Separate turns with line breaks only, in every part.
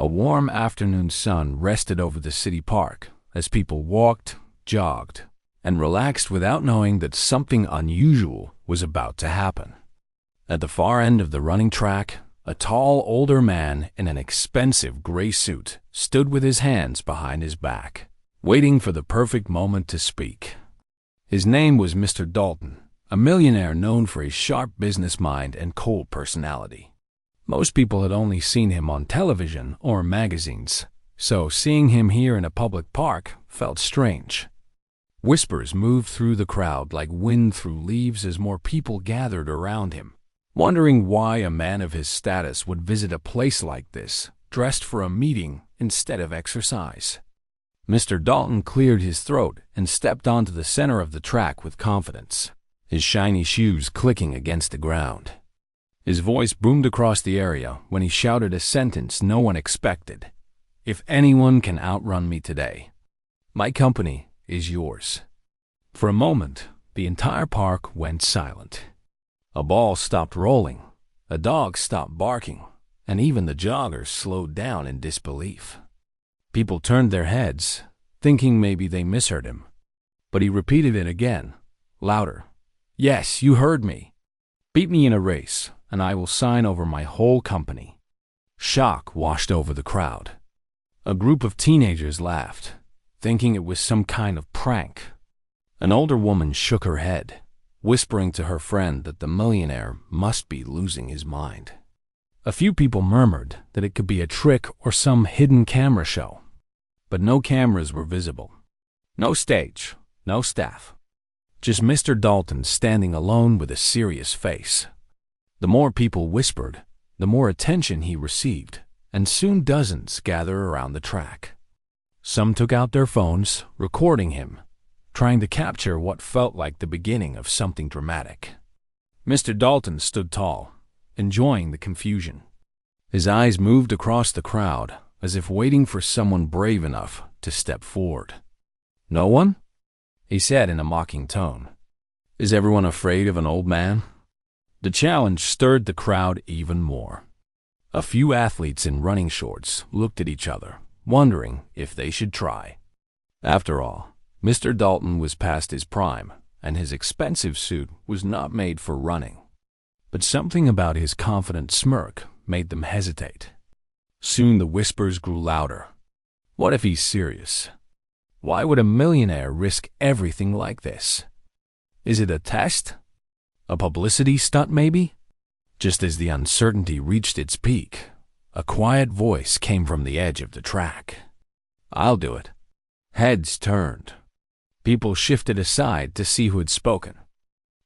A warm afternoon sun rested over the city park as people walked, jogged, and relaxed without knowing that something unusual was about to happen. At the far end of the running track, a tall, older man in an expensive gray suit stood with his hands behind his back, waiting for the perfect moment to speak. His name was Mr. Dalton, a millionaire known for his sharp business mind and cold personality. Most people had only seen him on television or magazines, so seeing him here in a public park felt strange. Whispers moved through the crowd like wind through leaves as more people gathered around him, wondering why a man of his status would visit a place like this, dressed for a meeting instead of exercise. Mr. Dalton cleared his throat and stepped onto the center of the track with confidence, his shiny shoes clicking against the ground. His voice boomed across the area when he shouted a sentence no one expected. "If anyone can outrun me today, my company is yours." For a moment, the entire park went silent. A ball stopped rolling, a dog stopped barking, and even the joggers slowed down in disbelief. People turned their heads, thinking maybe they misheard him. But he repeated it again, louder. "Yes, you heard me. Beat me in a race, and I will sign over my whole company." Shock washed over the crowd. A group of teenagers laughed, thinking it was some kind of prank. An older woman shook her head, whispering to her friend that the millionaire must be losing his mind. A few people murmured that it could be a trick or some hidden camera show. But no cameras were visible. No stage, no staff. Just Mr. Dalton standing alone with a serious face. The more people whispered, the more attention he received, and soon dozens gathered around the track. Some took out their phones, recording him, trying to capture what felt like the beginning of something dramatic. Mr. Dalton stood tall, enjoying the confusion. His eyes moved across the crowd, as if waiting for someone brave enough to step forward. "No one?" he said in a mocking tone. "Is everyone afraid of an old man?" The challenge stirred the crowd even more. A few athletes in running shorts looked at each other, wondering if they should try. After all, Mr. Dalton was past his prime, and his expensive suit was not made for running. But something about his confident smirk made them hesitate. Soon the whispers grew louder. What if he's serious? Why would a millionaire risk everything like this? Is it a test? A publicity stunt, maybe? Just as the uncertainty reached its peak, a quiet voice came from the edge of the track. "I'll do it." Heads turned. People shifted aside to see who had spoken.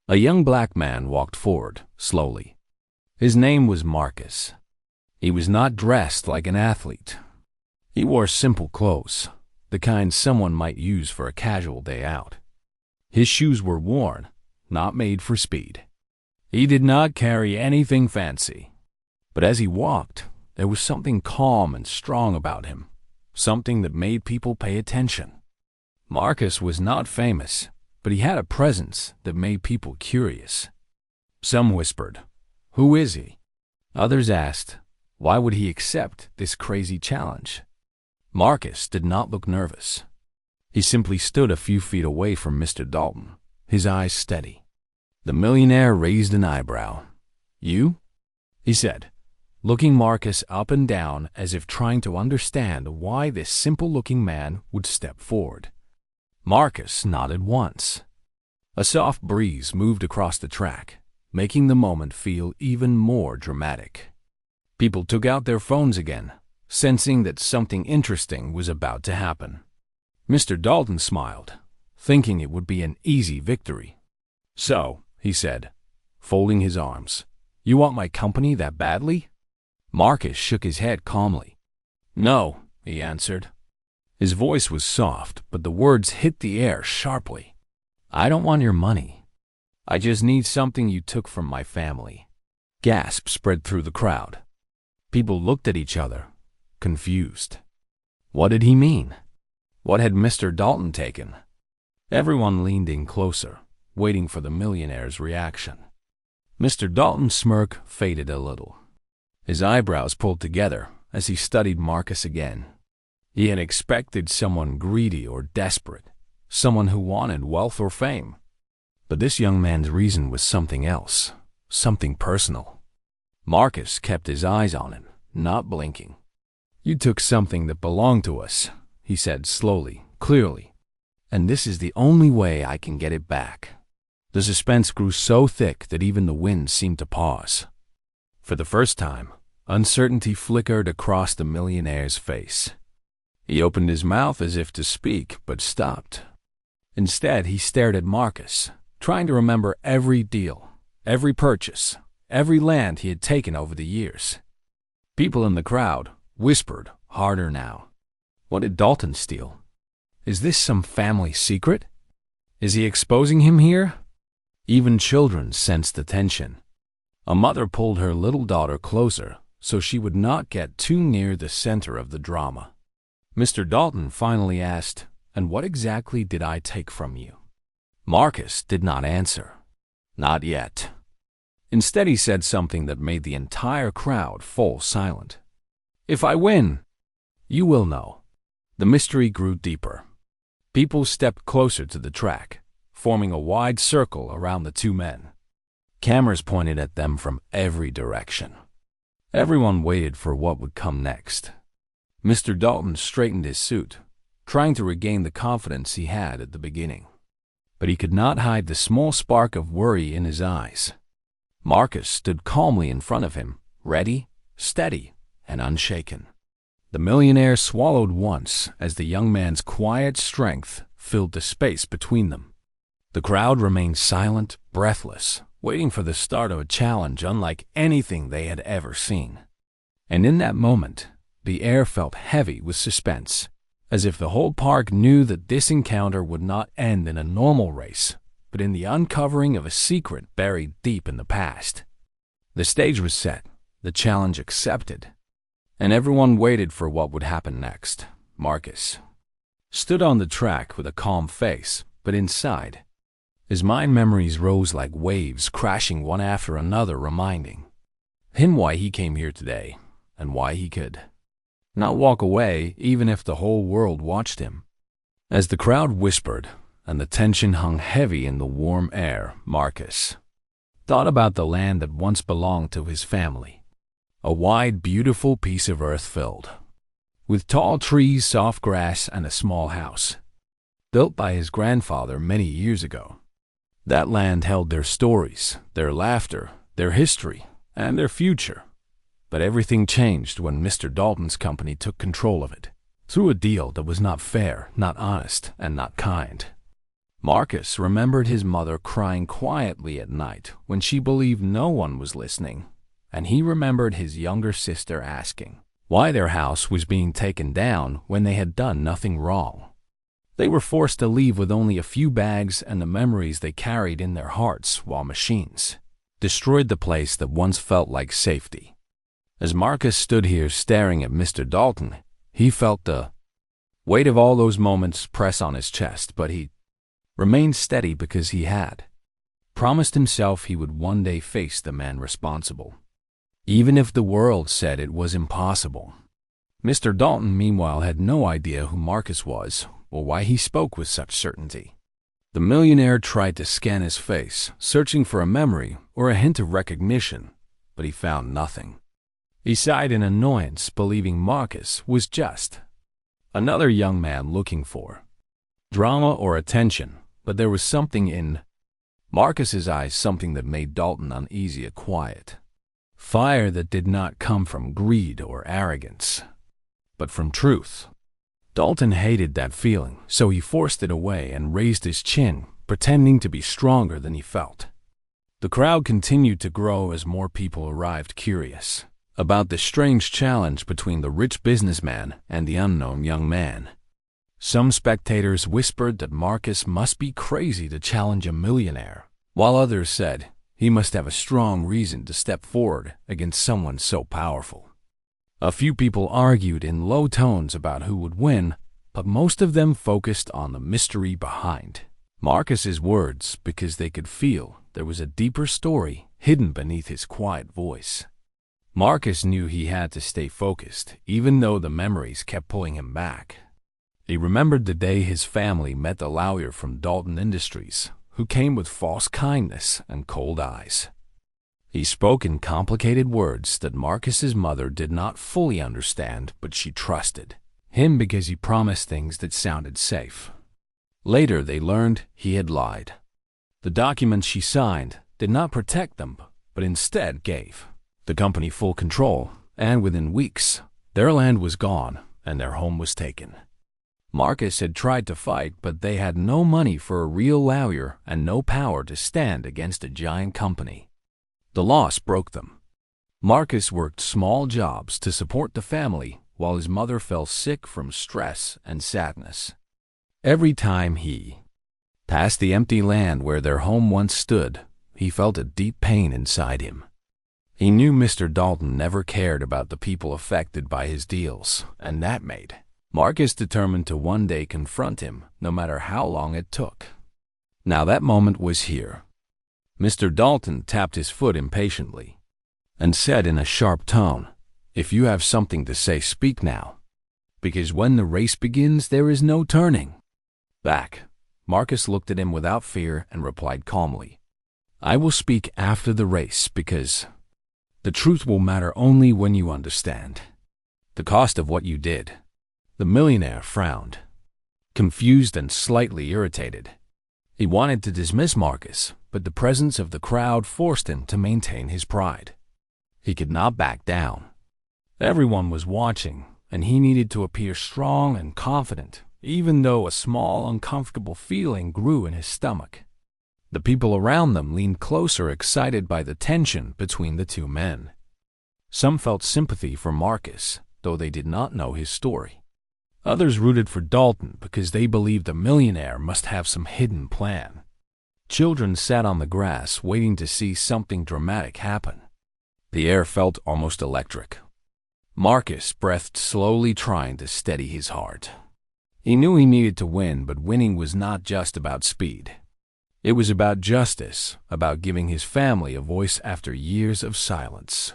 A young black man walked forward, slowly. His name was Marcus. He was not dressed like an athlete. He wore simple clothes, the kind someone might use for a casual day out. His shoes were worn, not made for speed. He did not carry anything fancy. But as he walked, there was something calm and strong about him, something that made people pay attention. Marcus was not famous, but he had a presence that made people curious. Some whispered, "Who is he?" Others asked, "Why would he accept this crazy challenge?" Marcus did not look nervous. He simply stood a few feet away from Mr. Dalton, his eyes steady. The millionaire raised an eyebrow. "You?" he said, looking Marcus up and down as if trying to understand why this simple-looking man would step forward. Marcus nodded once. A soft breeze moved across the track, making the moment feel even more dramatic. People took out their phones again, sensing that something interesting was about to happen. Mr. Dalton smiled, thinking it would be an easy victory. "So," he said, folding his arms, "you want my company that badly?" Marcus shook his head calmly. "No," he answered. His voice was soft, but the words hit the air sharply. "I don't want your money. I just need something you took from my family." Gasps spread through the crowd. People looked at each other, confused. What did he mean? What had Mr. Dalton taken? Everyone leaned in closer, waiting for the millionaire's reaction. Mr. Dalton's smirk faded a little. His eyebrows pulled together as he studied Marcus again. He had expected someone greedy or desperate, someone who wanted wealth or fame. But this young man's reason was something else, something personal. Marcus kept his eyes on him, not blinking. "You took something that belonged to us," he said slowly, clearly, "and this is the only way I can get it back." The suspense grew so thick that even the wind seemed to pause. For the first time, uncertainty flickered across the millionaire's face. He opened his mouth as if to speak, but stopped. Instead, he stared at Marcus, trying to remember every deal, every purchase, every land he had taken over the years. People in the crowd whispered harder now. What did Dalton steal? Is this some family secret? Is he exposing him here? Even children sensed the tension. A mother pulled her little daughter closer so she would not get too near the center of the drama. Mr. Dalton finally asked, "And what exactly did I take from you?" Marcus did not answer. Not yet. Instead, he said something that made the entire crowd fall silent. "If I win, you will know." The mystery grew deeper. People stepped closer to the track, forming a wide circle around the two men. Cameras pointed at them from every direction. Everyone waited for what would come next. Mr. Dalton straightened his suit, trying to regain the confidence he had at the beginning. But he could not hide the small spark of worry in his eyes. Marcus stood calmly in front of him, ready, steady, and unshaken. The millionaire swallowed once as the young man's quiet strength filled the space between them. The crowd remained silent, breathless, waiting for the start of a challenge unlike anything they had ever seen. And in that moment, the air felt heavy with suspense, as if the whole park knew that this encounter would not end in a normal race, but in the uncovering of a secret buried deep in the past. The stage was set, the challenge accepted, and everyone waited for what would happen next. Marcus stood on the track with a calm face, but inside, his mind memories rose like waves crashing one after another, reminding him why he came here today and why he could not walk away even if the whole world watched him. As the crowd whispered and the tension hung heavy in the warm air, Marcus thought about the land that once belonged to his family. A wide, beautiful piece of earth filled with tall trees, soft grass, and a small house, built by his grandfather many years ago. That land held their stories, their laughter, their history, and their future. But everything changed when Mr. Dalton's company took control of it, through a deal that was not fair, not honest, and not kind. Marcus remembered his mother crying quietly at night when she believed no one was listening, and he remembered his younger sister asking why their house was being taken down when they had done nothing wrong. They were forced to leave with only a few bags and the memories they carried in their hearts while machines destroyed the place that once felt like safety. As Marcus stood here staring at Mr. Dalton, he felt the weight of all those moments press on his chest, but he remained steady because he had promised himself he would one day face the man responsible, even if the world said it was impossible. Mr. Dalton, meanwhile, had no idea who Marcus was or why he spoke with such certainty. The millionaire tried to scan his face, searching for a memory or a hint of recognition, but he found nothing. He sighed in annoyance, believing Marcus was just another young man looking for drama or attention, but there was something in Marcus's eyes, something that made Dalton uneasy, a quiet fire that did not come from greed or arrogance, but from truth. Dalton hated that feeling, so he forced it away and raised his chin, pretending to be stronger than he felt. The crowd continued to grow as more people arrived, curious about the strange challenge between the rich businessman and the unknown young man. Some spectators whispered that Marcus must be crazy to challenge a millionaire, while others said he must have a strong reason to step forward against someone so powerful. A few people argued in low tones about who would win, but most of them focused on the mystery behind Marcus's words because they could feel there was a deeper story hidden beneath his quiet voice. Marcus knew he had to stay focused, even though the memories kept pulling him back. He remembered the day his family met the lawyer from Dalton Industries, who came with false kindness and cold eyes. He spoke in complicated words that Marcus's mother did not fully understand, but she trusted him because he promised things that sounded safe. Later, they learned he had lied. The documents she signed did not protect them, but instead gave the company full control, and within weeks, their land was gone and their home was taken. Marcus had tried to fight, but they had no money for a real lawyer and no power to stand against a giant company. The loss broke them. Marcus worked small jobs to support the family while his mother fell sick from stress and sadness. Every time he passed the empty land where their home once stood, he felt a deep pain inside him. He knew Mr. Dalton never cared about the people affected by his deals, and that made Marcus determined to one day confront him, no matter how long it took. Now that moment was here. Mr. Dalton tapped his foot impatiently and said in a sharp tone, "If you have something to say, speak now, because when the race begins, there is no turning back." Marcus looked at him without fear and replied calmly, "I will speak after the race because the truth will matter only when you understand the cost of what you did." The millionaire frowned, confused and slightly irritated. He wanted to dismiss Marcus, but the presence of the crowd forced him to maintain his pride. He could not back down. Everyone was watching, and he needed to appear strong and confident, even though a small, uncomfortable feeling grew in his stomach. The people around them leaned closer, excited by the tension between the two men. Some felt sympathy for Marcus, though they did not know his story. Others rooted for Dalton because they believed the millionaire must have some hidden plan. Children sat on the grass waiting to see something dramatic happen. The air felt almost electric. Marcus breathed slowly, trying to steady his heart. He knew he needed to win, but winning was not just about speed. It was about justice, about giving his family a voice after years of silence.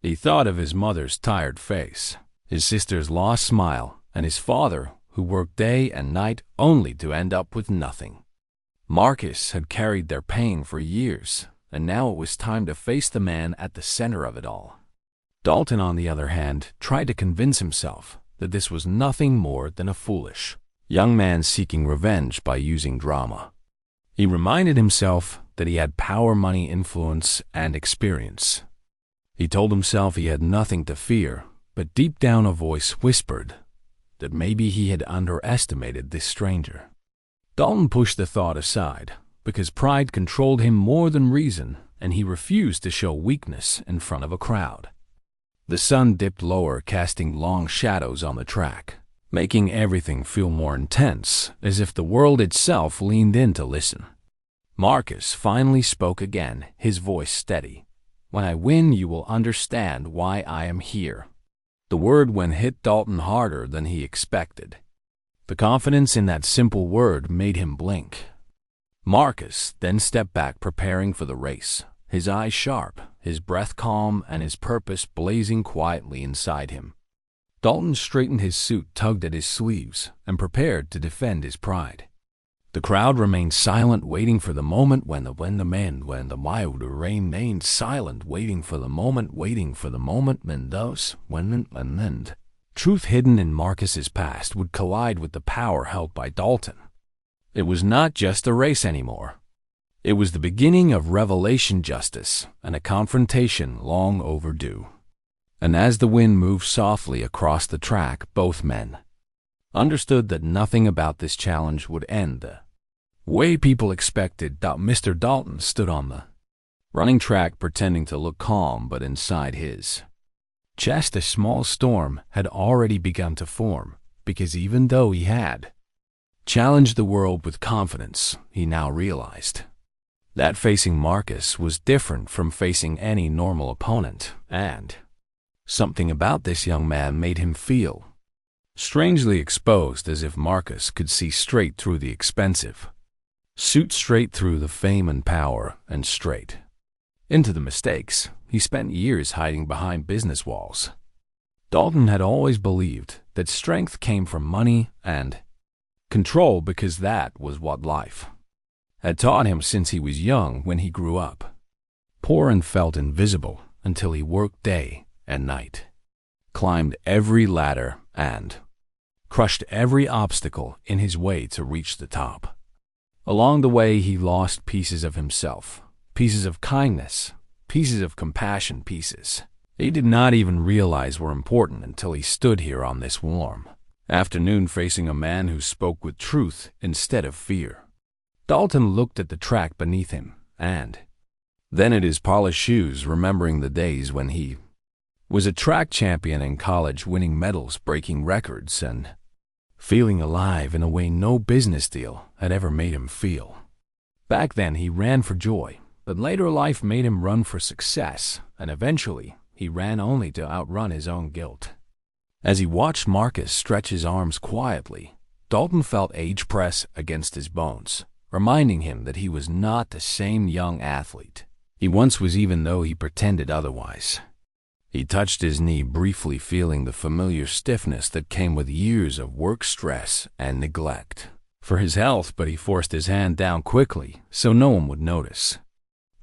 He thought of his mother's tired face, his sister's lost smile, and his father, who worked day and night only to end up with nothing. Marcus had carried their pain for years, and now it was time to face the man at the center of it all. Dalton, on the other hand, tried to convince himself that this was nothing more than a foolish young man seeking revenge by using drama. He reminded himself that he had power, money, influence, and experience. He told himself he had nothing to fear, but deep down a voice whispered that maybe he had underestimated this stranger. Dalton pushed the thought aside because pride controlled him more than reason, and he refused to show weakness in front of a crowd. The sun dipped lower, casting long shadows on the track, making everything feel more intense, as if the world itself leaned in to listen. Marcus finally spoke again, his voice steady. "When I win, you will understand why I am here." The word hit Dalton harder than he expected. The confidence in that simple word made him blink. Marcus then stepped back, preparing for the race, his eyes sharp, his breath calm, and his purpose blazing quietly inside him. Dalton straightened his suit, tugged at his sleeves, and prepared to defend his pride. The crowd remained silent, waiting for the moment when the wild remained silent, waiting for the moment when truth hidden in Marcus's past would collide with the power held by Dalton. It was not just a race anymore. It was the beginning of revelation, justice, and a confrontation long overdue. And as the wind moved softly across the track, both men understood that nothing about this challenge would end the way people expected. Mr. Dalton stood on the running track, pretending to look calm, but inside his chest a small storm had already begun to form, because even though he had challenged the world with confidence, he now realized that facing Marcus was different from facing any normal opponent, and something about this young man made him feel strangely exposed, as if Marcus could see straight through the expensive suit, straight through the fame and power, and straight into the mistakes he spent years hiding behind business walls. Dalton had always believed that strength came from money and control because that was what life had taught him since he was young. When he grew up, poor and felt invisible until he worked day and night, climbed every ladder and crushed every obstacle in his way to reach the top. Along the way, he lost pieces of himself, pieces of kindness, pieces of compassion, pieces he did not even realize were important until he stood here on this warm afternoon facing a man who spoke with truth instead of fear. Dalton looked at the track beneath him, and then at his polished shoes, remembering the days when he was a track champion in college, winning medals, breaking records, and feeling alive in a way no business deal had ever made him feel. Back then he ran for joy, but later life made him run for success, and eventually he ran only to outrun his own guilt. As he watched Marcus stretch his arms quietly, Dalton felt age press against his bones, reminding him that he was not the same young athlete he once was, even though he pretended otherwise. He touched his knee briefly, feeling the familiar stiffness that came with years of work stress and neglect for his health, but he forced his hand down quickly so no one would notice.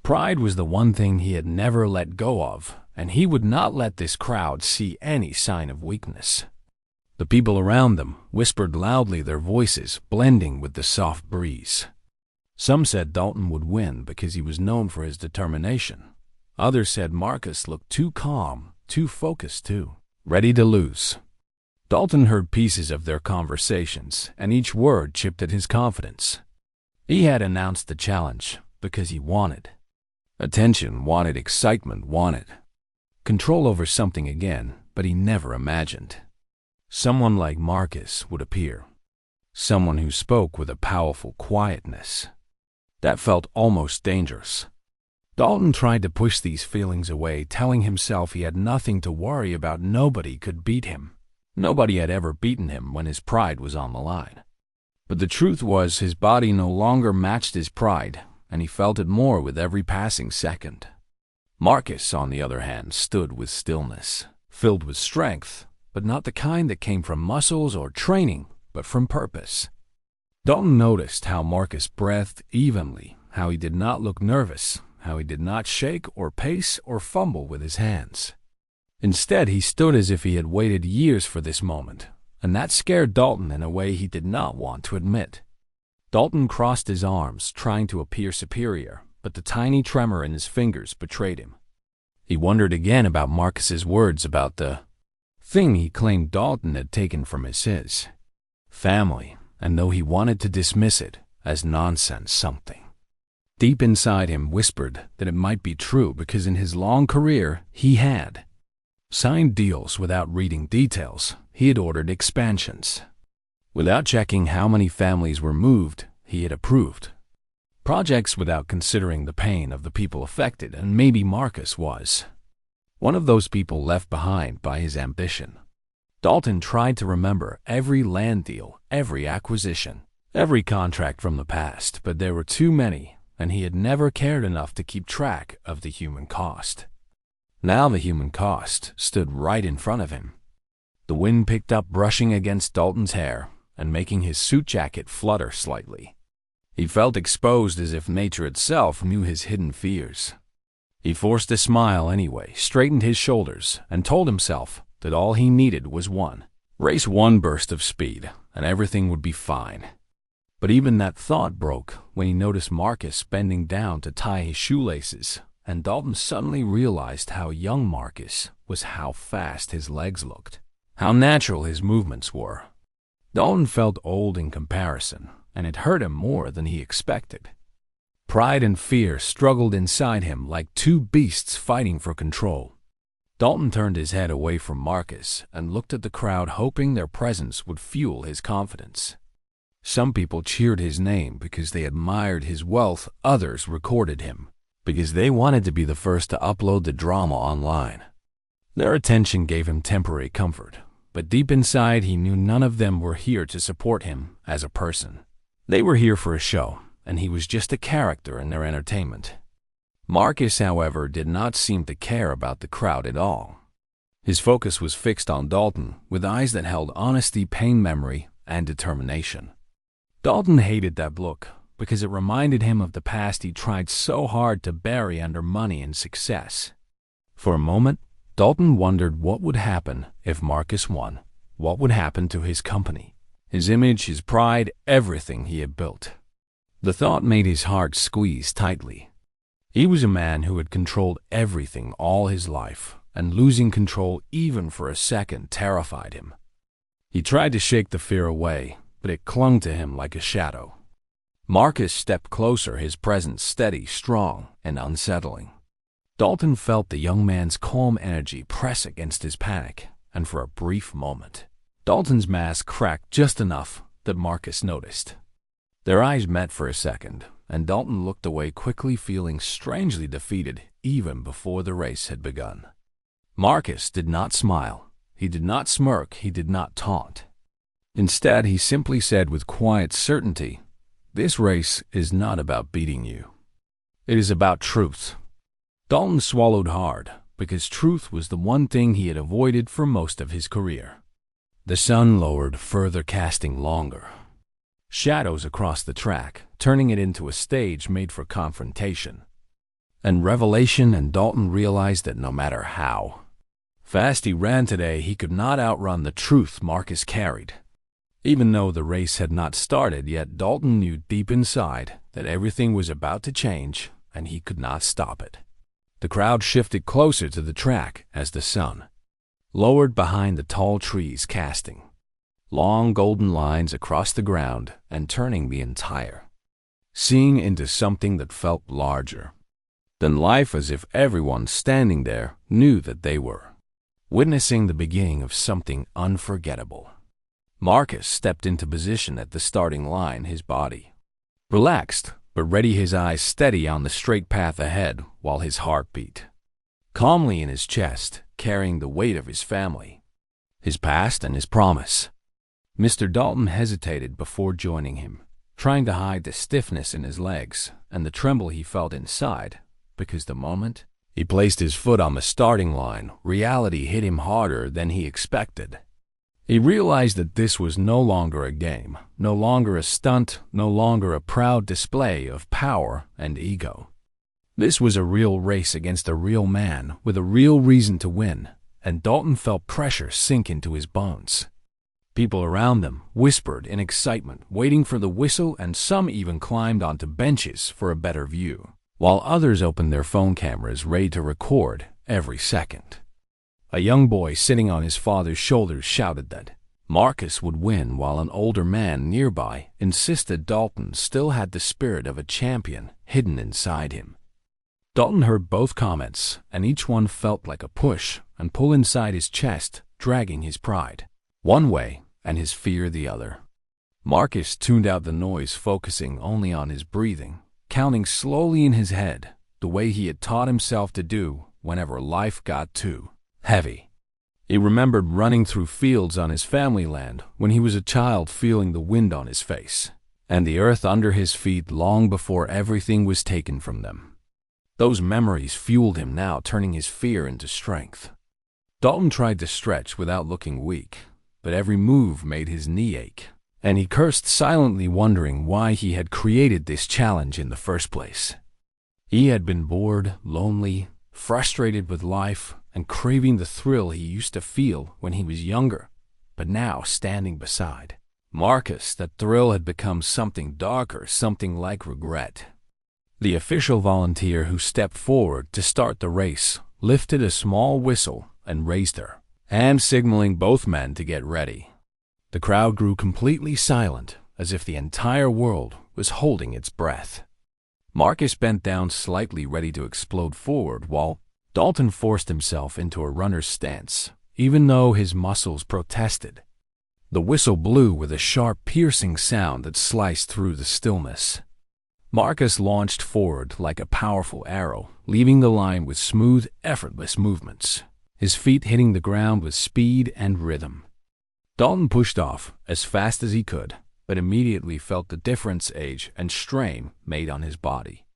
Pride was the one thing he had never let go of, and he would not let this crowd see any sign of weakness. The people around them whispered loudly, their voices blending with the soft breeze. Some said Dalton would win because he was known for his determination. Others said Marcus looked too calm, too focused, too ready to lose. Dalton heard pieces of their conversations, and each word chipped at his confidence. He had announced the challenge because he wanted attention, wanted excitement, wanted control over something again, but he never imagined someone like Marcus would appear. Someone who spoke with a powerful quietness that felt almost dangerous. Dalton tried to push these feelings away, telling himself he had nothing to worry about. Nobody could beat him. Nobody had ever beaten him when his pride was on the line. But the truth was, his body no longer matched his pride, and he felt it more with every passing second. Marcus, on the other hand, stood with stillness, filled with strength, but not the kind that came from muscles or training, but from purpose. Dalton noticed how Marcus breathed evenly, how he did not look nervous, how he did not shake or pace or fumble with his hands. Instead, he stood as if he had waited years for this moment, and that scared Dalton in a way he did not want to admit. Dalton crossed his arms, trying to appear superior, but the tiny tremor in his fingers betrayed him. He wondered again about Marcus's words about the thing he claimed Dalton had taken from his family, and though he wanted to dismiss it as nonsense, something deep inside him whispered that it might be true, because in his long career he had signed deals without reading details. He had ordered expansions without checking how many families were moved. He had approved projects without considering the pain of the people affected, and maybe Marcus was one of those people left behind by his ambition. Dalton tried to remember every land deal, every acquisition, every contract from the past, but there were too many, and he had never cared enough to keep track of the human cost. Now the human cost stood right in front of him. The wind picked up, brushing against Dalton's hair and making his suit jacket flutter slightly. He felt exposed, as if nature itself knew his hidden fears. He forced a smile anyway, straightened his shoulders, and told himself that all he needed was one burst of speed, and everything would be fine. But even that thought broke when he noticed Marcus bending down to tie his shoelaces, and Dalton suddenly realized how young Marcus was, how fast his legs looked, how natural his movements were. Dalton felt old in comparison, and it hurt him more than he expected. Pride and fear struggled inside him like two beasts fighting for control. Dalton turned his head away from Marcus and looked at the crowd, hoping their presence would fuel his confidence. Some people cheered his name because they admired his wealth. Others recorded him because they wanted to be the first to upload the drama online. Their attention gave him temporary comfort, but deep inside he knew none of them were here to support him as a person. They were here for a show, and he was just a character in their entertainment. Marcus, however, did not seem to care about the crowd at all. His focus was fixed on Dalton, with eyes that held honesty, pain memory, and determination. Dalton hated that look because it reminded him of the past he tried so hard to bury under money and success. For a moment, Dalton wondered what would happen if Marcus won. What would happen to his company, his image, his pride, everything he had built? The thought made his heart squeeze tightly. He was a man who had controlled everything all his life, and losing control even for a second terrified him. He tried to shake the fear away, but it clung to him like a shadow. Marcus stepped closer, his presence steady, strong, and unsettling. Dalton felt the young man's calm energy press against his panic, and for a brief moment, Dalton's mask cracked just enough that Marcus noticed. Their eyes met for a second, and Dalton looked away quickly, feeling strangely defeated even before the race had begun. Marcus did not smile. He did not smirk. He did not taunt. Instead, he simply said with quiet certainty, "This race is not about beating you. It is about truth." Dalton swallowed hard, because truth was the one thing he had avoided for most of his career. The sun lowered, further casting longer shadows across the track, turning it into a stage made for confrontation and revelation, and Dalton realized that no matter how fast he ran today, he could not outrun the truth Marcus carried. Even though the race had not started yet, Dalton knew deep inside that everything was about to change, and he could not stop it. The crowd shifted closer to the track as the sun lowered behind the tall trees, casting long golden lines across the ground and turning the entire scene into something that felt larger than life, as if everyone standing there knew that they were witnessing the beginning of something unforgettable. Marcus stepped into position at the starting line, his body relaxed but ready, his eyes steady on the straight path ahead, while his heart beat calmly in his chest, carrying the weight of his family, his past, and his promise. Mr. Dalton hesitated before joining him, trying to hide the stiffness in his legs and the tremble he felt inside, because the moment he placed his foot on the starting line, reality hit him harder than he expected. He realized that this was no longer a game, no longer a stunt, no longer a proud display of power and ego. This was a real race against a real man with a real reason to win, and Dalton felt pressure sink into his bones. People around them whispered in excitement, waiting for the whistle, and some even climbed onto benches for a better view, while others opened their phone cameras, ready to record every second. A young boy sitting on his father's shoulders shouted that Marcus would win, while an older man nearby insisted Dalton still had the spirit of a champion hidden inside him. Dalton heard both comments, and each one felt like a push and pull inside his chest, dragging his pride one way and his fear the other. Marcus tuned out the noise, focusing only on his breathing, counting slowly in his head, the way he had taught himself to do whenever life got too heavy. He remembered running through fields on his family land when he was a child, feeling the wind on his face and the earth under his feet long before everything was taken from them. Those memories fueled him now, turning his fear into strength. Dalton tried to stretch without looking weak, but every move made his knee ache, and he cursed silently, wondering why he had created this challenge in the first place. He had been bored, lonely, frustrated with life, and craving the thrill he used to feel when he was younger, but now, standing beside Marcus, that thrill had become something darker, something like regret. The official volunteer who stepped forward to start the race lifted a small whistle and raised her hand, signaling both men to get ready. The crowd grew completely silent, as if the entire world was holding its breath. Marcus bent down slightly, ready to explode forward, while Dalton forced himself into a runner's stance, even though his muscles protested. The whistle blew with a sharp, piercing sound that sliced through the stillness. Marcus launched forward like a powerful arrow, leaving the line with smooth, effortless movements, his feet hitting the ground with speed and rhythm. Dalton pushed off as fast as he could, but immediately felt the difference age and strain made on his body.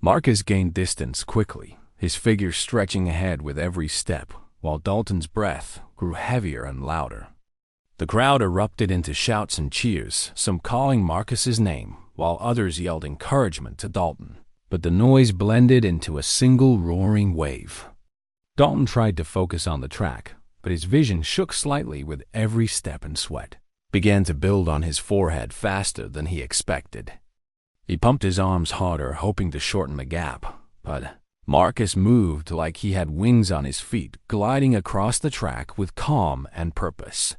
Marcus gained distance quickly, his figure stretching ahead with every step, while Dalton's breath grew heavier and louder. The crowd erupted into shouts and cheers, some calling Marcus's name, while others yelled encouragement to Dalton. But the noise blended into a single roaring wave. Dalton tried to focus on the track, but his vision shook slightly with every step, and sweat began to build on his forehead faster than he expected. He pumped his arms harder, hoping to shorten the gap, but Marcus moved like he had wings on his feet, gliding across the track with calm and purpose.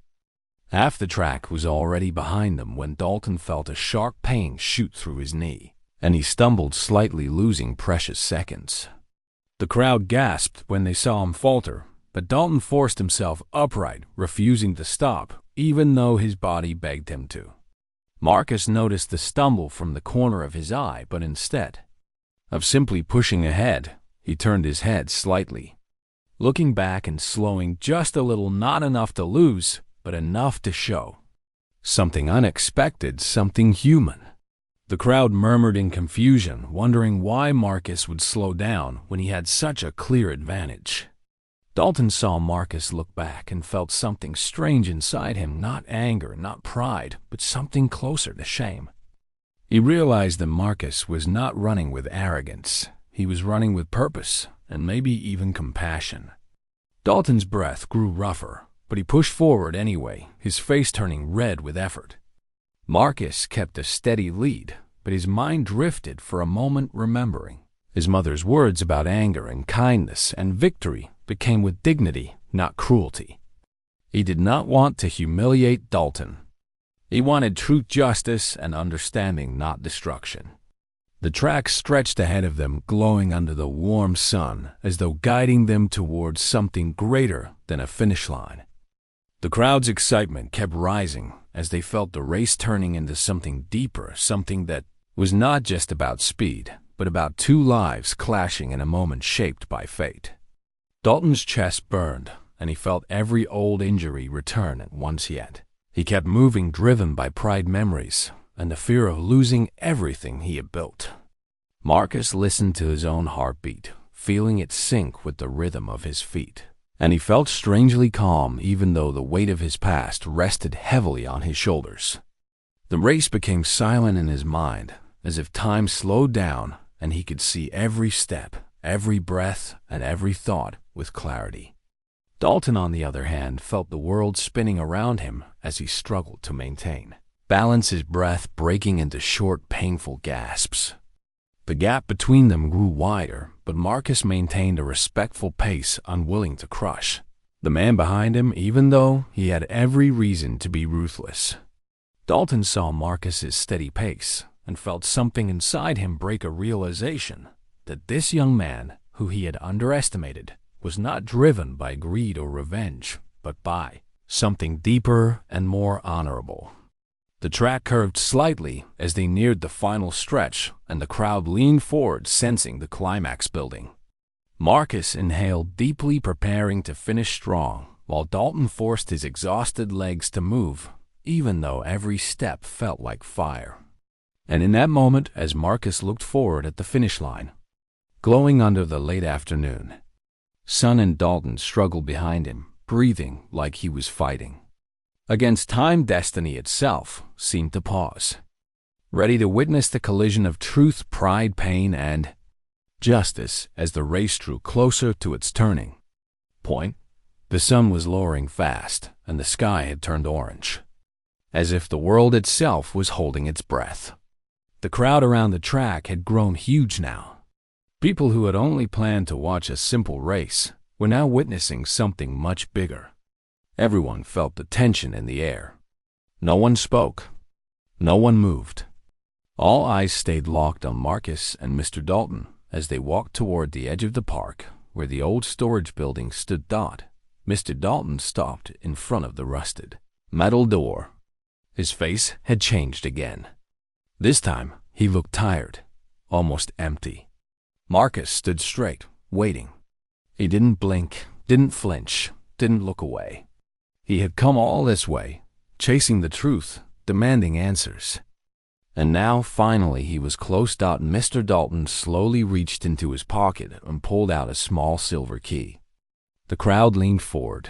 Half the track was already behind them when Dalton felt a sharp pain shoot through his knee, and he stumbled slightly, losing precious seconds. The crowd gasped when they saw him falter, but Dalton forced himself upright, refusing to stop, even though his body begged him to. Marcus noticed the stumble from the corner of his eye, but instead of simply pushing ahead, he turned his head slightly, looking back and slowing just a little, not enough to lose, but enough to show something unexpected, something human. The crowd murmured in confusion, wondering why Marcus would slow down when he had such a clear advantage. Dalton saw Marcus look back and felt something strange inside him, not anger, not pride, but something closer to shame. He realized that Marcus was not running with arrogance. He was running with purpose, and maybe even compassion. Dalton's breath grew rougher, but he pushed forward anyway, his face turning red with effort. Marcus kept a steady lead, but his mind drifted for a moment, remembering his mother's words about anger and kindness and victory became with dignity, not cruelty. He did not want to humiliate Dalton. He wanted truth, justice, and understanding, not destruction. The track stretched ahead of them, glowing under the warm sun, as though guiding them towards something greater than a finish line. The crowd's excitement kept rising as they felt the race turning into something deeper, something that was not just about speed, but about two lives clashing in a moment shaped by fate. Dalton's chest burned, and he felt every old injury return at once yet. He kept moving, driven by pride, memories, and the fear of losing everything he had built. Marcus listened to his own heartbeat, feeling it sync with the rhythm of his feet. And he felt strangely calm, even though the weight of his past rested heavily on his shoulders. The race became silent in his mind, as if time slowed down and he could see every step, every breath, and every thought with clarity. Dalton, on the other hand, felt the world spinning around him as he struggled to maintain balance, his breath breaking into short, painful gasps. The gap between them grew wider, but Marcus maintained a respectful pace, unwilling to crush the man behind him, even though he had every reason to be ruthless. Dalton saw Marcus's steady pace and felt something inside him break, a realization that this young man, who he had underestimated, was not driven by greed or revenge, but by something deeper and more honorable. The track curved slightly as they neared the final stretch, and the crowd leaned forward, sensing the climax building. Marcus inhaled deeply, preparing to finish strong, while Dalton forced his exhausted legs to move, even though every step felt like fire. And in that moment, as Marcus looked forward at the finish line, glowing under the late afternoon sun, and Dalton struggled behind him, breathing like he was fighting against time, destiny itself seemed to pause, ready to witness the collision of truth, pride, pain, and justice. As the race drew closer to its turning point, the sun was lowering fast, and the sky had turned orange, as if the world itself was holding its breath. The crowd around the track had grown huge now. People who had only planned to watch a simple race were now witnessing something much bigger. Everyone felt the tension in the air. No one spoke. No one moved. All eyes stayed locked on Marcus and Mr. Dalton as they walked toward the edge of the park where the old storage building stood. Mr. Dalton stopped in front of the rusted metal door. His face had changed again. This time, he looked tired, almost empty. Marcus stood straight, waiting. He didn't blink, didn't flinch, didn't look away. He had come all this way, chasing the truth, demanding answers. And now, finally, he was close. Mr. Dalton slowly reached into his pocket and pulled out a small silver key. The crowd leaned forward.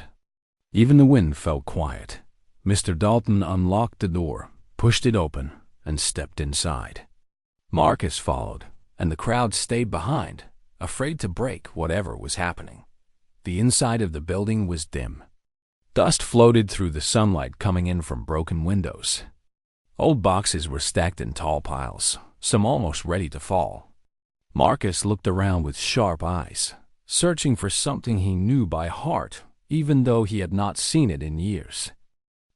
Even the wind felt quiet. Mr. Dalton unlocked the door, pushed it open, and stepped inside. Marcus followed, and the crowd stayed behind, afraid to break whatever was happening. The inside of the building was dim. Dust floated through the sunlight coming in from broken windows. Old boxes were stacked in tall piles, some almost ready to fall. Marcus looked around with sharp eyes, searching for something he knew by heart, even though he had not seen it in years.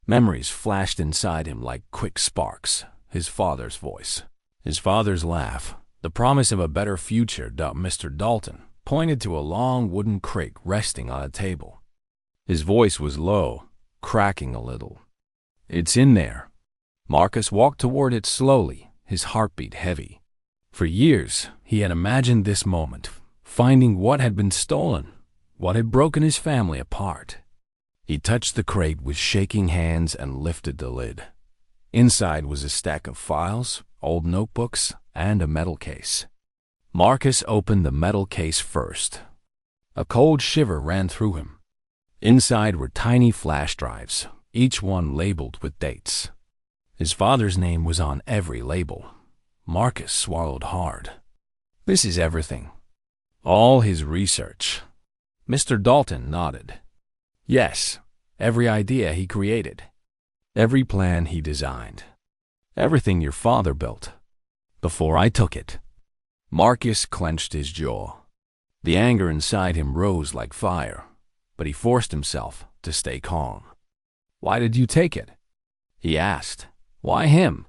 Memories flashed inside him like quick sparks. His father's voice, his father's laugh, the promise of a better future. Mr. Dalton pointed to a long wooden crate resting on a table. His voice was low, cracking a little. "It's in there." Marcus walked toward it slowly, his heartbeat heavy. For years, he had imagined this moment, finding what had been stolen, what had broken his family apart. He touched the crate with shaking hands and lifted the lid. Inside was a stack of files, old notebooks, and a metal case. Marcus opened the metal case first. A cold shiver ran through him. Inside were tiny flash drives, each one labeled with dates. His father's name was on every label. Marcus swallowed hard. "This is everything." "All his research." Mr. Dalton nodded. "Yes, every idea he created. Every plan he designed. Everything your father built. Before I took it." Marcus clenched his jaw. The anger inside him rose like fire, but he forced himself to stay calm. "Why did you take it?" he asked. "Why him?"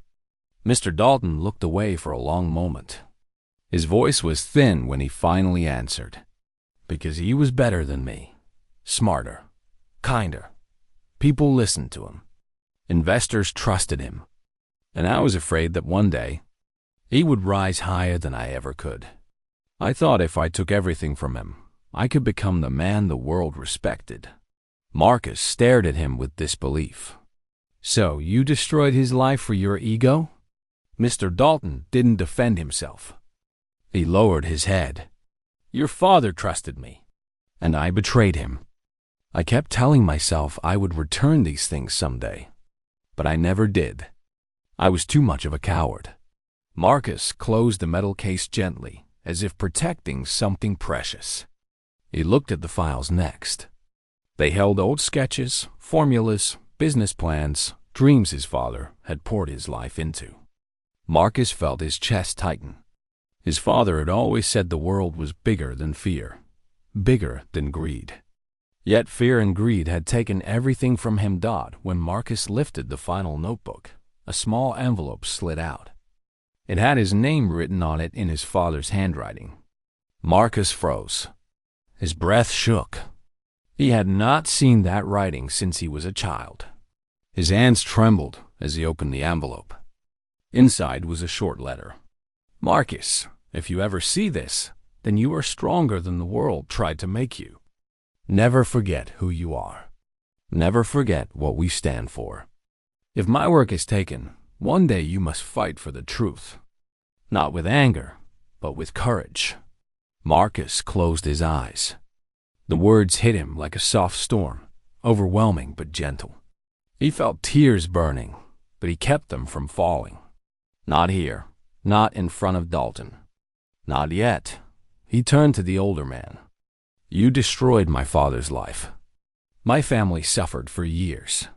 Mr. Dalton looked away for a long moment. His voice was thin when he finally answered. "Because he was better than me. Smarter. Kinder. People listened to him. Investors trusted him. And I was afraid that one day he would rise higher than I ever could. I thought if I took everything from him, I could become the man the world respected." Marcus stared at him with disbelief. "So you destroyed his life for your ego?" Mr. Dalton didn't defend himself. He lowered his head. "Your father trusted me, and I betrayed him. I kept telling myself I would return these things someday, but I never did. I was too much of a coward." Marcus closed the metal case gently, as if protecting something precious. He looked at the files next. They held old sketches, formulas, business plans, dreams his father had poured his life into. Marcus felt his chest tighten. His father had always said the world was bigger than fear, bigger than greed. Yet fear and greed had taken everything from him. When Marcus lifted the final notebook, a small envelope slid out. It had his name written on it in his father's handwriting. Marcus froze. His breath shook. He had not seen that writing since he was a child. His hands trembled as he opened the envelope. Inside was a short letter. "Marcus, if you ever see this, then you are stronger than the world tried to make you. Never forget who you are. Never forget what we stand for. If my work is taken, one day you must fight for the truth. Not with anger, but with courage." Marcus closed his eyes. The words hit him like a soft storm, overwhelming but gentle. He felt tears burning, but he kept them from falling. Not here, not in front of Dalton. Not yet. He turned to the older man. "You destroyed my father's life. My family suffered for years.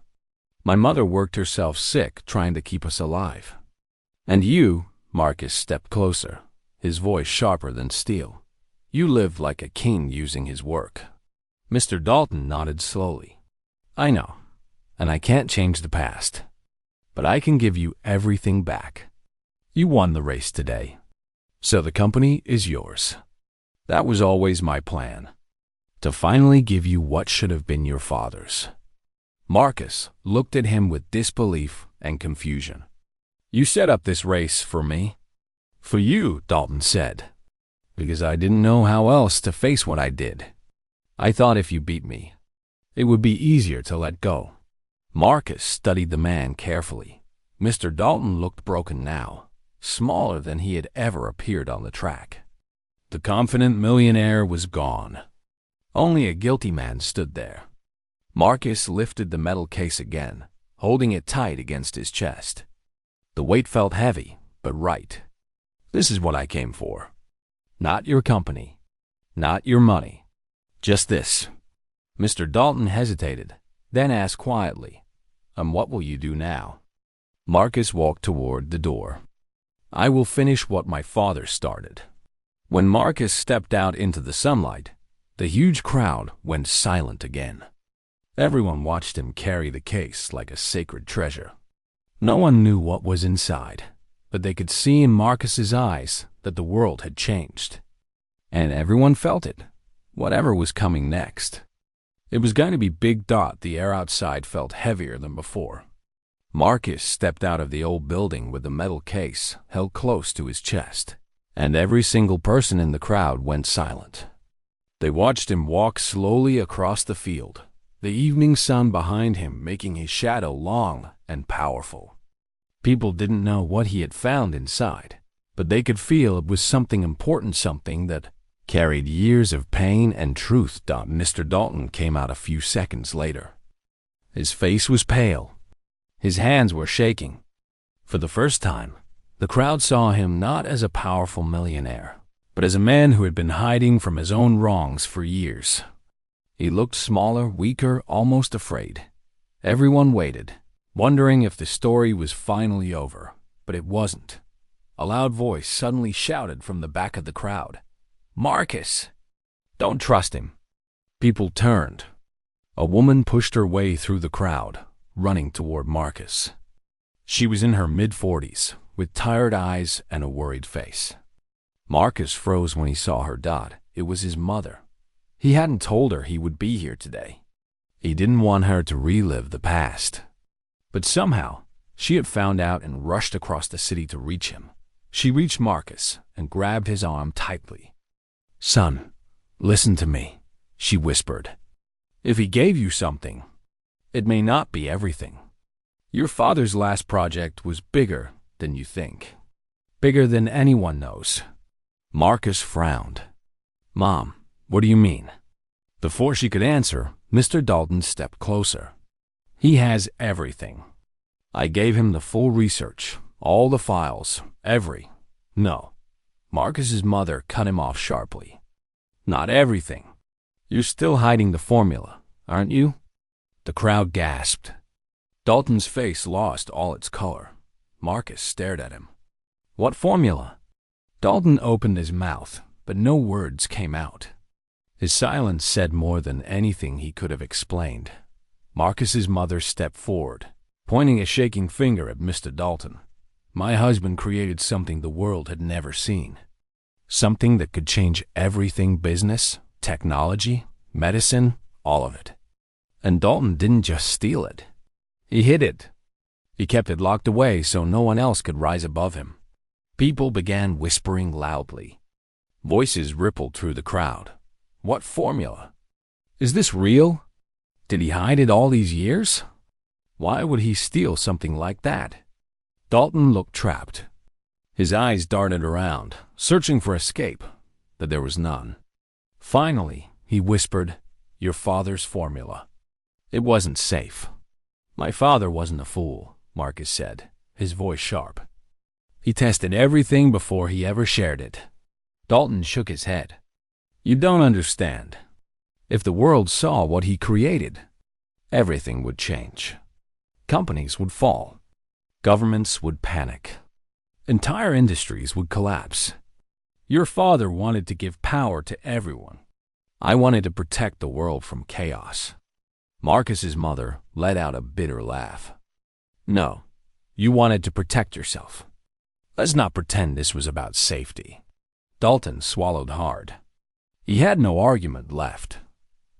My mother worked herself sick trying to keep us alive. And you," Marcus stepped closer, his voice sharper than steel, "you lived like a king using his work." Mr. Dalton nodded slowly. "I know, and I can't change the past. But I can give you everything back. You won the race today, so the company is yours. That was always my plan, to finally give you what should have been your father's." Marcus looked at him with disbelief and confusion. "You set up this race for me?" "For you," Dalton said, "because I didn't know how else to face what I did. I thought if you beat me, it would be easier to let go." Marcus studied the man carefully. Mr. Dalton looked broken now, smaller than he had ever appeared on the track. The confident millionaire was gone. Only a guilty man stood there. Marcus lifted the metal case again, holding it tight against his chest. The weight felt heavy, but right. This is what I came for. Not your company. Not your money. Just this. Mr. Dalton hesitated, then asked quietly, "And what will you do now?" Marcus walked toward the door. "I will finish what my father started." When Marcus stepped out into the sunlight, the huge crowd went silent again. Everyone watched him carry the case like a sacred treasure. No one knew what was inside, but they could see in Marcus's eyes that the world had changed. And everyone felt it, whatever was coming next. It was going to be Big Dot. The air outside felt heavier than before. Marcus stepped out of the old building with the metal case held close to his chest, and every single person in the crowd went silent. They watched him walk slowly across the field, the evening sun behind him making his shadow long and powerful. People didn't know what he had found inside, but they could feel it was something important, something that carried years of pain and truth. Mr. Dalton came out a few seconds later. His face was pale. His hands were shaking. For the first time, the crowd saw him not as a powerful millionaire, but as a man who had been hiding from his own wrongs for years. He looked smaller, weaker, almost afraid. Everyone waited, wondering if the story was finally over, but it wasn't. A loud voice suddenly shouted from the back of the crowd, "Marcus! Don't trust him." People turned. A woman pushed her way through the crowd, running toward Marcus. She was in her mid-40s, with tired eyes and a worried face. Marcus froze when he saw her. It was his mother. He hadn't told her he would be here today. He didn't want her to relive the past. But somehow, she had found out and rushed across the city to reach him. She reached Marcus and grabbed his arm tightly. "Son, listen to me," she whispered. "If he gave you something, it may not be everything. Your father's last project was bigger than you think. Bigger than anyone knows." Marcus frowned. "Mom, what do you mean?" Before she could answer, Mr. Dalton stepped closer. "He has everything. I gave him the full research, all the files, No." Marcus's mother cut him off sharply. "Not everything. You're still hiding the formula, aren't you?" The crowd gasped. Dalton's face lost all its color. Marcus stared at him. "What formula?" Dalton opened his mouth, but no words came out. His silence said more than anything he could have explained. Marcus's mother stepped forward, pointing a shaking finger at Mr. Dalton. "My husband created something the world had never seen. Something that could change everything: business, technology, medicine, all of it. And Dalton didn't just steal it. He hid it. He kept it locked away so no one else could rise above him." People began whispering loudly. Voices rippled through the crowd. "What formula? Is this real? Did he hide it all these years? Why would he steal something like that?" Dalton looked trapped. His eyes darted around, searching for escape, but there was none. Finally, he whispered, "Your father's formula. It wasn't safe." "My father wasn't a fool," Marcus said, his voice sharp. "He tested everything before he ever shared it." Dalton shook his head. "You don't understand. If the world saw what he created, everything would change. Companies would fall. Governments would panic. Entire industries would collapse. Your father wanted to give power to everyone. I wanted to protect the world from chaos." Marcus's mother let out a bitter laugh. "No, you wanted to protect yourself. Let's not pretend this was about safety." Dalton swallowed hard. He had no argument left.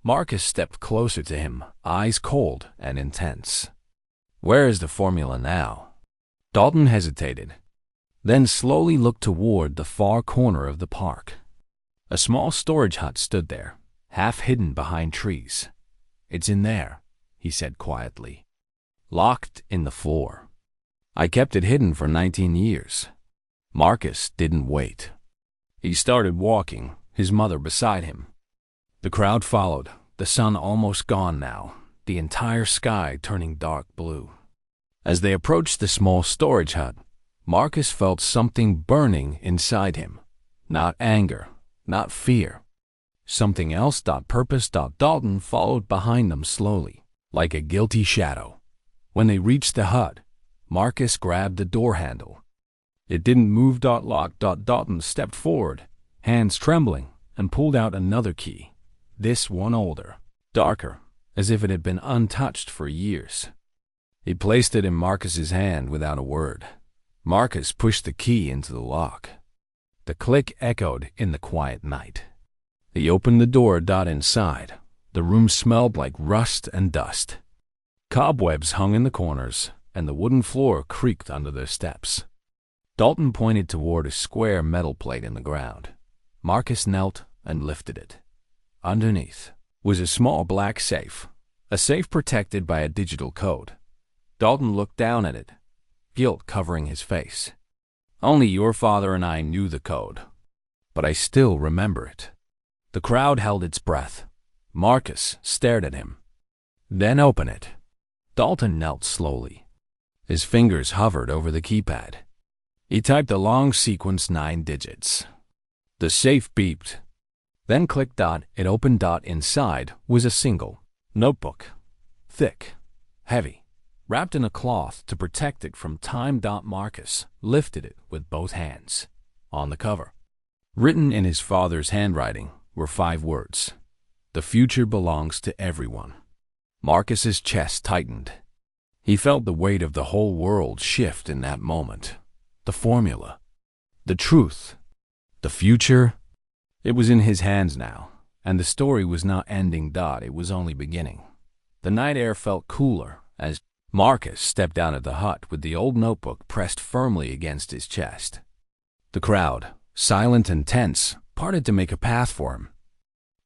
Marcus stepped closer to him, eyes cold and intense. "Where is the formula now?" Dalton hesitated, then slowly looked toward the far corner of the park. A small storage hut stood there, half hidden behind trees. "It's in there," he said quietly. "Locked in the floor. I kept it hidden for 19 years. Marcus didn't wait. He started walking, his mother beside him. The crowd followed, the sun almost gone now, the entire sky turning dark blue. As they approached the small storage hut, Marcus felt something burning inside him. Not anger, not fear. Something else. Purpose. Dalton followed behind them slowly, like a guilty shadow. When they reached the hut, Marcus grabbed the door handle. It didn't move. Lock. Dalton stepped forward, hands trembling, and pulled out another key. This one older, darker, as if it had been untouched for years. He placed it in Marcus's hand without a word. Marcus pushed the key into the lock. The click echoed in the quiet night. He opened the door. Inside, the room smelled like rust and dust. Cobwebs hung in the corners, and the wooden floor creaked under their steps. Dalton pointed toward a square metal plate in the ground. Marcus knelt and lifted it. Underneath was a small black safe, a safe protected by a digital code. Dalton looked down at it, guilt covering his face. Only your father and I knew the code, but I still remember it. The crowd held its breath. Marcus stared at him. Then open it. Dalton knelt slowly. His fingers hovered over the keypad. He typed a long sequence, 9 digits. The safe beeped, then clicked. It opened. Inside was a single notebook, thick, heavy, wrapped in a cloth to protect it from time. Marcus lifted it with both hands. On the cover, written in his father's handwriting, were 5 words. The future belongs to everyone. Marcus's chest tightened. He felt the weight of the whole world shift in that moment. The formula, the truth, the future. It was in his hands now, and the story was not ending. It was only beginning. The night air felt cooler as Marcus stepped out of the hut with the old notebook pressed firmly against his chest. The crowd, silent and tense, parted to make a path for him.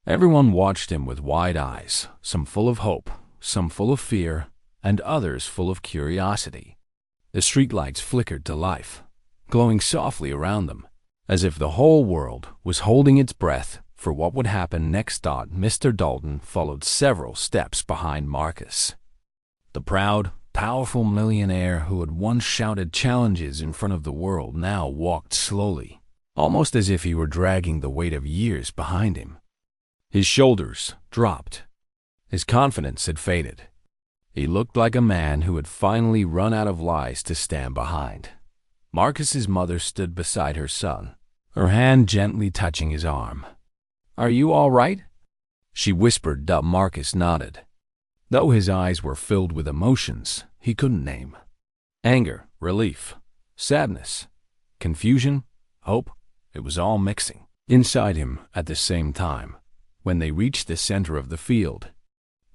Everyone watched him with wide eyes, some full of hope, some full of fear, and others full of curiosity. The streetlights flickered to life, glowing softly around them, as if the whole world was holding its breath for what would happen next. Mr. Dalton followed several steps behind Marcus. The proud, powerful millionaire who had once shouted challenges in front of the world now walked slowly, almost as if he were dragging the weight of years behind him. His shoulders dropped. His confidence had faded. He looked like a man who had finally run out of lies to stand behind. Marcus's mother stood beside her son, her hand gently touching his arm. "Are you all right?" she whispered. Marcus nodded. Though his eyes were filled with emotions he couldn't name. Anger, relief, sadness, confusion, hope, it was all mixing inside him at the same time. When they reached the center of the field,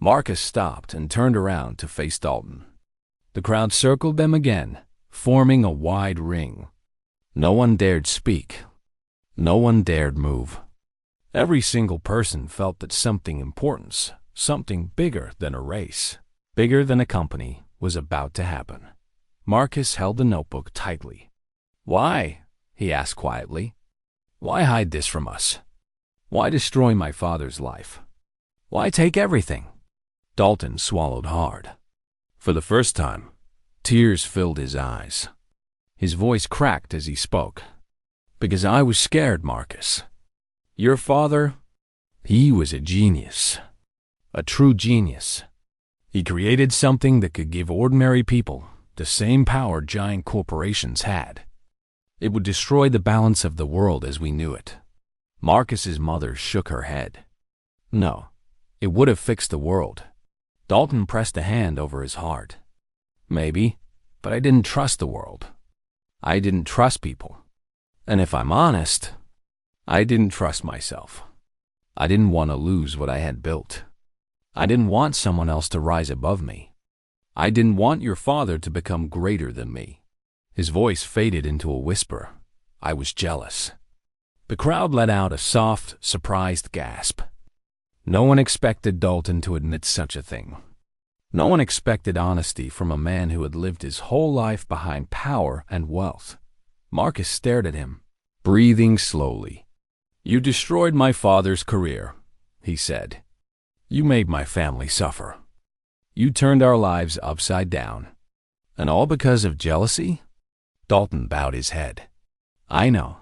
Marcus stopped and turned around to face Dalton. The crowd circled them again, forming a wide ring. No one dared speak. No one dared move. Every single person felt that something important, something bigger than a race, bigger than a company, was about to happen. Marcus held the notebook tightly. "Why?" he asked quietly. "Why hide this from us? Why destroy my father's life? Why take everything?" Dalton swallowed hard. For the first time, tears filled his eyes. His voice cracked as he spoke. "Because I was scared, Marcus. Your father, he was a genius. A true genius. He created something that could give ordinary people the same power giant corporations had. It would destroy the balance of the world as we knew it." Marcus's mother shook her head. "No, it would have fixed the world." Dalton pressed a hand over his heart. "Maybe, but I didn't trust the world. I didn't trust people. And if I'm honest, I didn't trust myself. I didn't want to lose what I had built. I didn't want someone else to rise above me. I didn't want your father to become greater than me." His voice faded into a whisper. "I was jealous." The crowd let out a soft, surprised gasp. No one expected Dalton to admit such a thing. No one expected honesty from a man who had lived his whole life behind power and wealth. Marcus stared at him, breathing slowly. "You destroyed my father's career," he said. "You made my family suffer. You turned our lives upside down. And all because of jealousy?" Dalton bowed his head. "I know,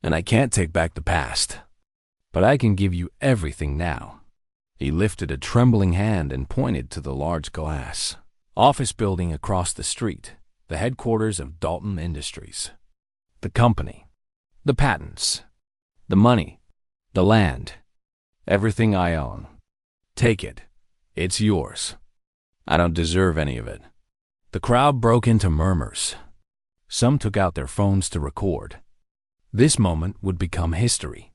and I can't take back the past. But I can give you everything now." He lifted a trembling hand and pointed to the large glass office building across the street, the headquarters of Dalton Industries. "The company, the patents, the money, the land, everything I own. Take it. It's yours. I don't deserve any of it." The crowd broke into murmurs. Some took out their phones to record. This moment would become history.